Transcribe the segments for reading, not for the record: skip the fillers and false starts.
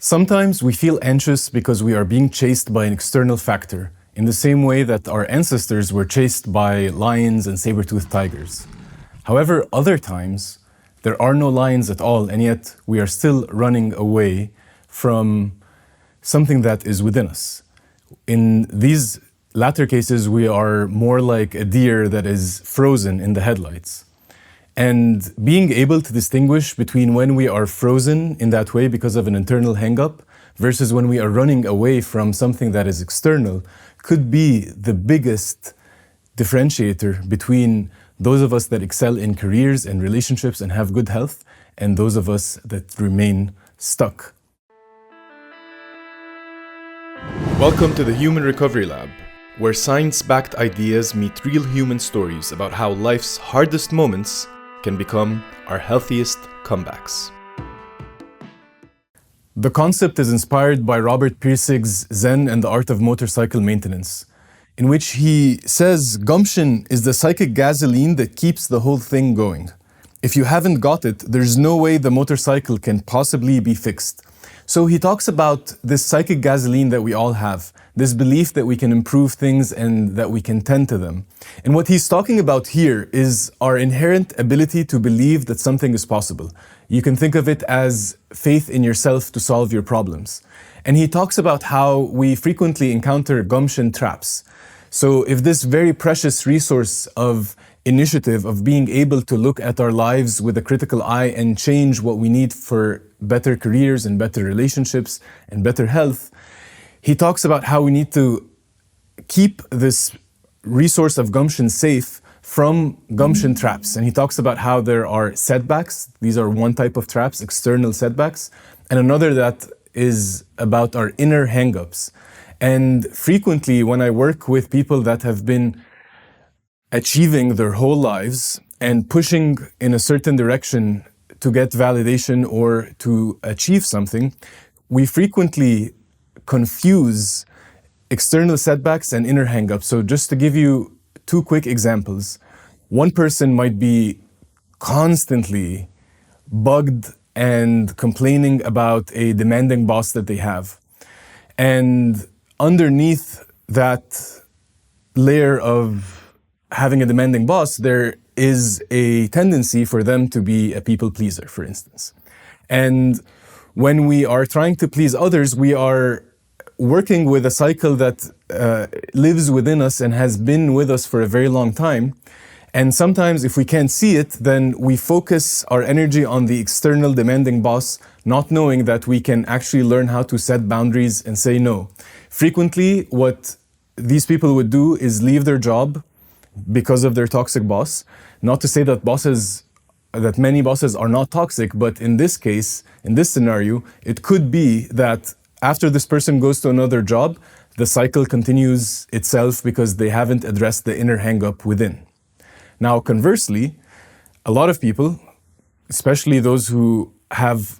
Sometimes we feel anxious because we are being chased by an external factor, in the same way that our ancestors were chased by lions and saber-toothed tigers. However, other times, there are no lions at all, and yet we are still running away from something that is within us. In these latter cases, we are more like a deer that is frozen in the headlights. And being able to distinguish between when we are frozen in that way because of an internal hang-up versus when we are running away from something that is external could be the biggest differentiator between those of us that excel in careers and relationships and have good health and those of us that remain stuck. Welcome to the Human Recovery Lab, where science-backed ideas meet real human stories about how life's hardest moments can become our healthiest comebacks. The concept is inspired by Robert Pirsig's Zen and the Art of Motorcycle Maintenance, in which he says gumption is the psychic gasoline that keeps the whole thing going. If you haven't got it, there's no way the motorcycle can possibly be fixed. So he talks about this psychic gasoline that we all have, this belief that we can improve things and that we can tend to them. And what he's talking about here is our inherent ability to believe that something is possible. You can think of it as faith in yourself to solve your problems. And he talks about how we frequently encounter gumption traps. So if this very precious resource of initiative, of being able to look at our lives with a critical eye and change what we need for better careers and better relationships and better health, he talks about how we need to keep this resource of gumption safe from gumption traps. And he talks about how there are setbacks. These are one type of traps, external setbacks, and another that is about our inner hangups. And frequently when I work with people that have been achieving their whole lives and pushing in a certain direction to get validation or to achieve something, we frequently confuse external setbacks and inner hangups. So just to give you two quick examples, one person might be constantly bugged and complaining about a demanding boss that they have. And underneath that layer of having a demanding boss, there is a tendency for them to be a people pleaser, for instance. And when we are trying to please others, we are working with a cycle that lives within us and has been with us for a very long time. And sometimes if we can't see it, then we focus our energy on the external demanding boss, not knowing that we can actually learn how to set boundaries and say no. Frequently, what these people would do is leave their job because of their toxic boss. Not to say that many bosses are not toxic, but in this case, in this scenario, it could be that after this person goes to another job, the cycle continues itself because they haven't addressed the inner hang-up within. Now, conversely, a lot of people, especially those who have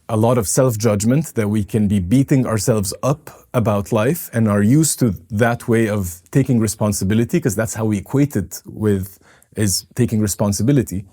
a lot of self-judgment, that we can be beating ourselves up about life and are used to that way of taking responsibility, because that's how we equate it with, is taking responsibility.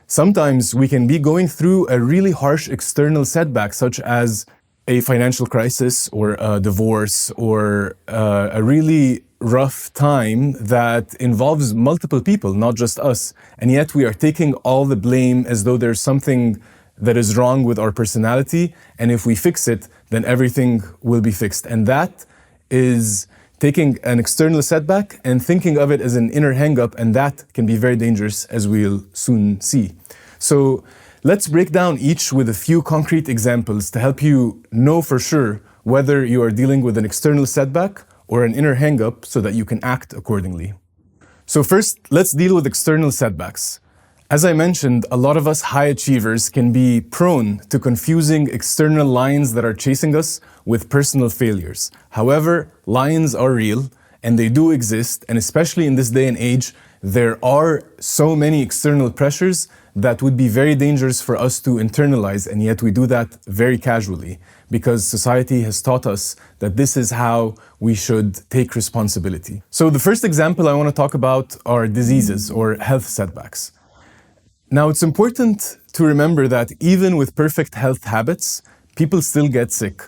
Sometimes we can be going through a really harsh external setback, such as a financial crisis or a divorce or a really rough time that involves multiple people, not just us. And yet we are taking all the blame as though there's something that is wrong with our personality, and if we fix it, then everything will be fixed. And that is taking an external setback and thinking of it as an inner hang-up, and that can be very dangerous, as we'll soon see. So let's break down each with a few concrete examples to help you know for sure whether you are dealing with an external setback or an inner hang-up so that you can act accordingly. So first, let's deal with external setbacks. As I mentioned, a lot of us high achievers can be prone to confusing external lions that are chasing us with personal failures. However, lions are real and they do exist, and especially in this day and age, there are so many external pressures that would be very dangerous for us to internalize, and yet we do that very casually because society has taught us that this is how we should take responsibility. So the first example I want to talk about are diseases or health setbacks. Now, it's important to remember that even with perfect health habits, people still get sick.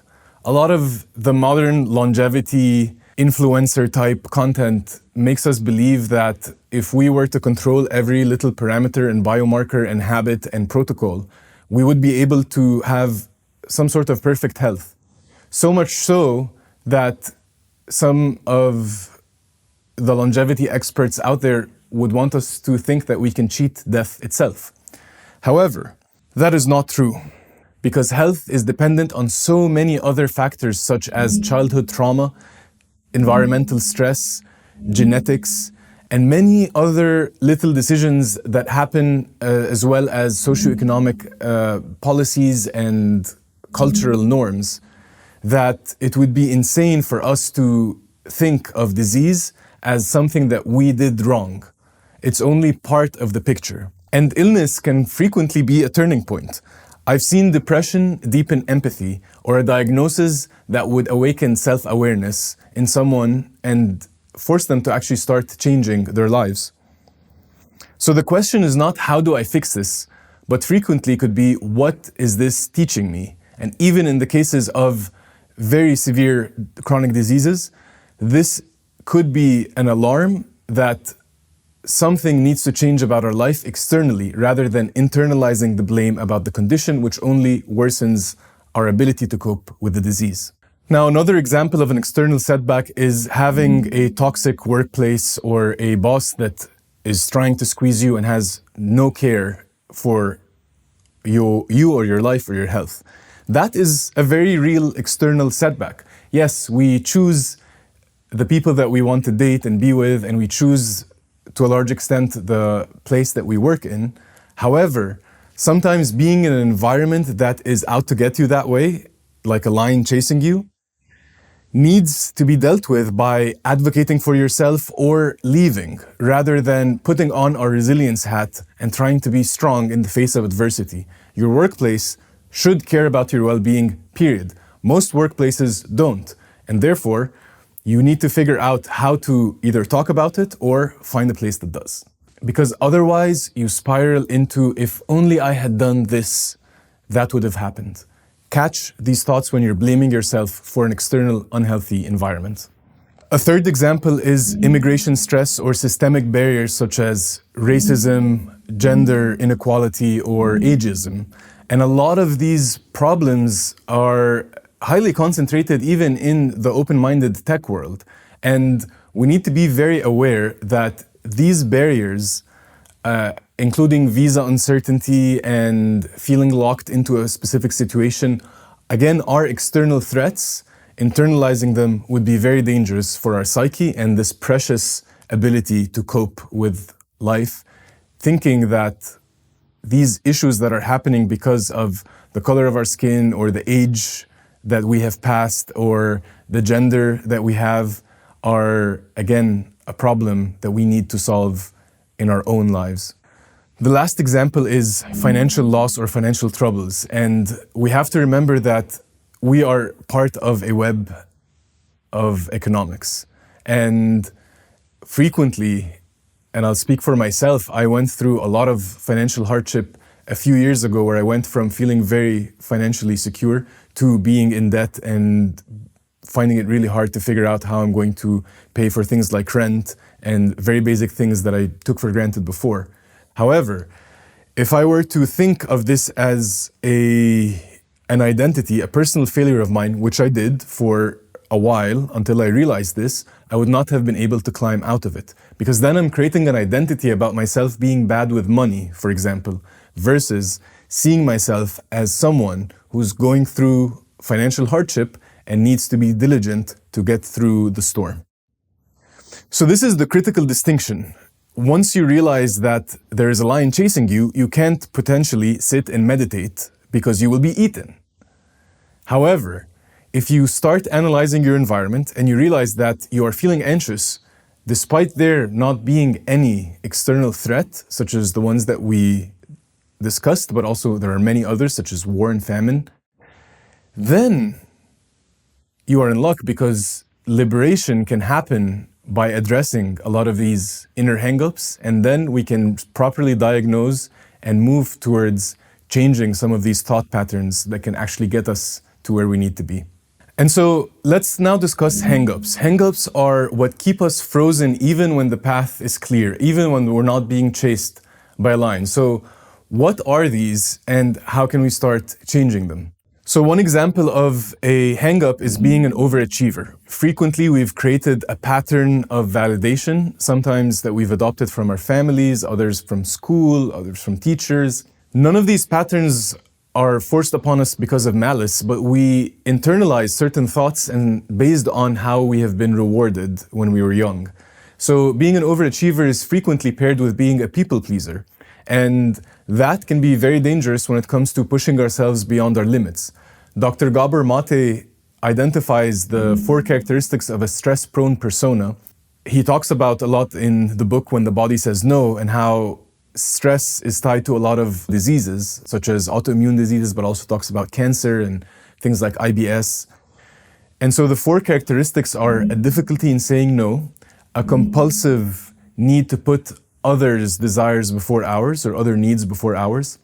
A lot of the modern longevity influencer type content makes us believe that if we were to control every little parameter and biomarker and habit and protocol, we would be able to have some sort of perfect health. So much so that some of the longevity experts out there would want us to think that we can cheat death itself. However, that is not true, because health is dependent on so many other factors such as childhood trauma, environmental stress, genetics, and many other little decisions that happen, as well as socioeconomic policies and cultural norms, that it would be insane for us to think of disease as something that we did wrong. It's only part of the picture. And illness can frequently be a turning point. I've seen depression deepen empathy, or a diagnosis that would awaken self-awareness in someone and force them to actually start changing their lives. So the question is not how do I fix this, but frequently could be what is this teaching me? And even in the cases of very severe chronic diseases, this could be an alarm that something needs to change about our life externally rather than internalizing the blame about the condition, which only worsens our ability to cope with the disease. Now, another example of an external setback is having a toxic workplace or a boss that is trying to squeeze you and has no care for you or your life or your health. That is a very real external setback. Yes, we choose the people that we want to date and be with, and we choose to a large extent the place that we work in. However, sometimes being in an environment that is out to get you that way, like a lion chasing you, needs to be dealt with by advocating for yourself or leaving, rather than putting on our resilience hat and trying to be strong in the face of adversity. Your workplace should care about your well-being, period. Most workplaces don't, and therefore, you need to figure out how to either talk about it or find a place that does. Because otherwise, you spiral into, if only I had done this, that would have happened. Catch these thoughts when you're blaming yourself for an external unhealthy environment. A third example is immigration stress or systemic barriers such as racism, gender inequality, or ageism. And a lot of these problems are highly concentrated even in the open-minded tech world. And we need to be very aware that these barriers, including visa uncertainty and feeling locked into a specific situation, again, are external threats. Internalizing them would be very dangerous for our psyche and this precious ability to cope with life, thinking that these issues that are happening because of the color of our skin or the age that we have passed or the gender that we have are, again, a problem that we need to solve in our own lives. The last example is financial loss or financial troubles. And we have to remember that we are part of a web of economics. And frequently, and I'll speak for myself, I went through a lot of financial hardship a few years ago where I went from feeling very financially secure to being in debt and finding it really hard to figure out how I'm going to pay for things like rent and very basic things that I took for granted before. However, if I were to think of this as an identity, a personal failure of mine, which I did for a while until I realized this, I would not have been able to climb out of it. Because then I'm creating an identity about myself being bad with money, for example, versus seeing myself as someone who's going through financial hardship and needs to be diligent to get through the storm. So this is the critical distinction. Once you realize that there is a lion chasing you, you can't potentially sit and meditate because you will be eaten. However, if you start analyzing your environment and you realize that you are feeling anxious, despite there not being any external threat, such as the ones that we discussed, but also there are many others, such as war and famine, then you are in luck because liberation can happen by addressing a lot of these inner hangups, and then we can properly diagnose and move towards changing some of these thought patterns that can actually get us to where we need to be. And so let's now discuss hangups. Hangups are what keep us frozen even when the path is clear, even when we're not being chased by a lion. So what are these and how can we start changing them? So one example of a hangup is being an overachiever. Frequently, we've created a pattern of validation, sometimes that we've adopted from our families, others from school, others from teachers. None of these patterns are forced upon us because of malice, but we internalize certain thoughts and based on how we have been rewarded when we were young. So being an overachiever is frequently paired with being a people pleaser. And that can be very dangerous when it comes to pushing ourselves beyond our limits. Dr. Gabor Maté identifies the 4 characteristics of a stress-prone persona. He talks about a lot in the book When the Body Says No and how stress is tied to a lot of diseases, such as autoimmune diseases, but also talks about cancer and things like IBS. And so the 4 characteristics are a difficulty in saying no, a compulsive need to put others' desires before ours or other needs before ours,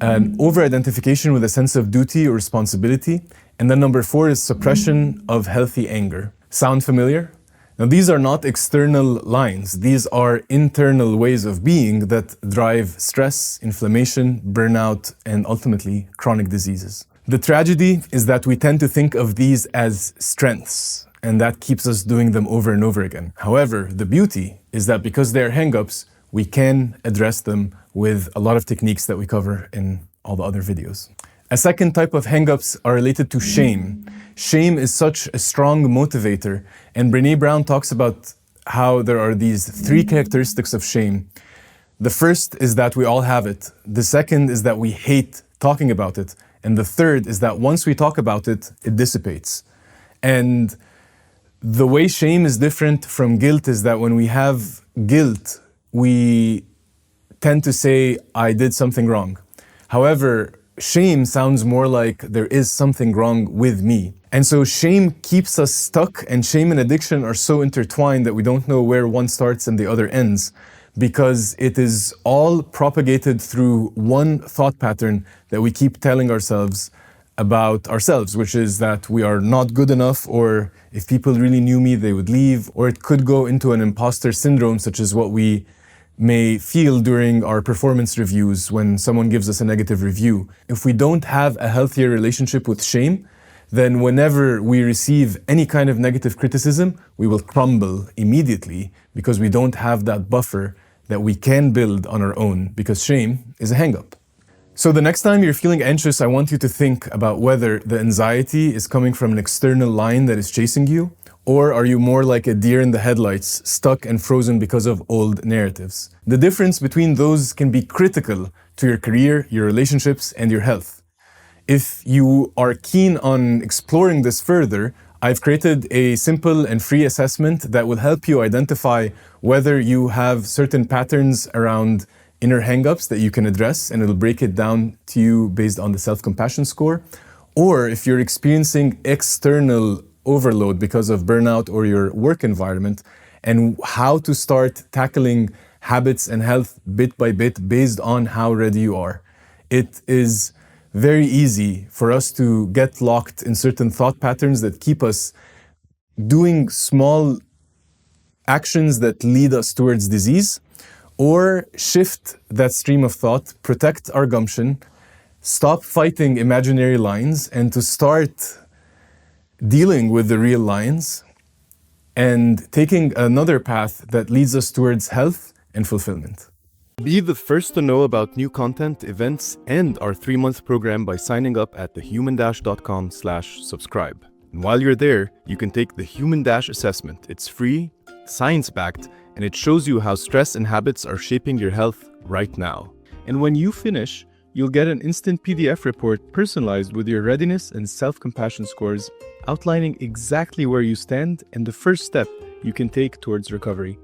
an over-identification with a sense of duty or responsibility, and then number 4 is suppression of healthy anger. Sound familiar? Now, these are not external lines. These are internal ways of being that drive stress, inflammation, burnout, and ultimately chronic diseases. The tragedy is that we tend to think of these as strengths, and that keeps us doing them over and over again. However, the beauty is that because they're hangups, we can address them with a lot of techniques that we cover in all the other videos. A second type of hangups are related to shame. Shame is such a strong motivator, and Brené Brown talks about how there are these 3 characteristics of shame. The first is that we all have it. The second is that we hate talking about it. And the third is that once we talk about it, it dissipates. And the way shame is different from guilt is that when we have guilt, we tend to say, I did something wrong. However, shame sounds more like there is something wrong with me. And so shame keeps us stuck, and shame and addiction are so intertwined that we don't know where one starts and the other ends, because it is all propagated through one thought pattern that we keep telling ourselves about ourselves, which is that we are not good enough, or if people really knew me, they would leave, or it could go into an imposter syndrome, such as what we may feel during our performance reviews when someone gives us a negative review. If we don't have a healthier relationship with shame, then whenever we receive any kind of negative criticism, we will crumble immediately because we don't have that buffer that we can build on our own, because shame is a hangup. So the next time you're feeling anxious, I want you to think about whether the anxiety is coming from an external lion that is chasing you, or are you more like a deer in the headlights, stuck and frozen because of old narratives? The difference between those can be critical to your career, your relationships, and your health. If you are keen on exploring this further, I've created a simple and free assessment that will help you identify whether you have certain patterns around inner hangups that you can address, and it'll break it down to you based on the self-compassion score, or if you're experiencing external overload because of burnout or your work environment, and how to start tackling habits and health bit by bit based on how ready you are. It is very easy for us to get locked in certain thought patterns that keep us doing small actions that lead us towards disease, or shift that stream of thought, protect our gumption, stop fighting imaginary lions, and to start dealing with the real lions and taking another path that leads us towards health and fulfillment. Be the first to know about new content, events, and our 3-month program by signing up at thehuman-.com/subscribe. And while you're there, you can take the Human Assessment. It's free, science-backed, and it shows you how stress and habits are shaping your health right now. And when you finish, you'll get an instant PDF report personalized with your readiness and self-compassion scores, outlining exactly where you stand and the first step you can take towards recovery.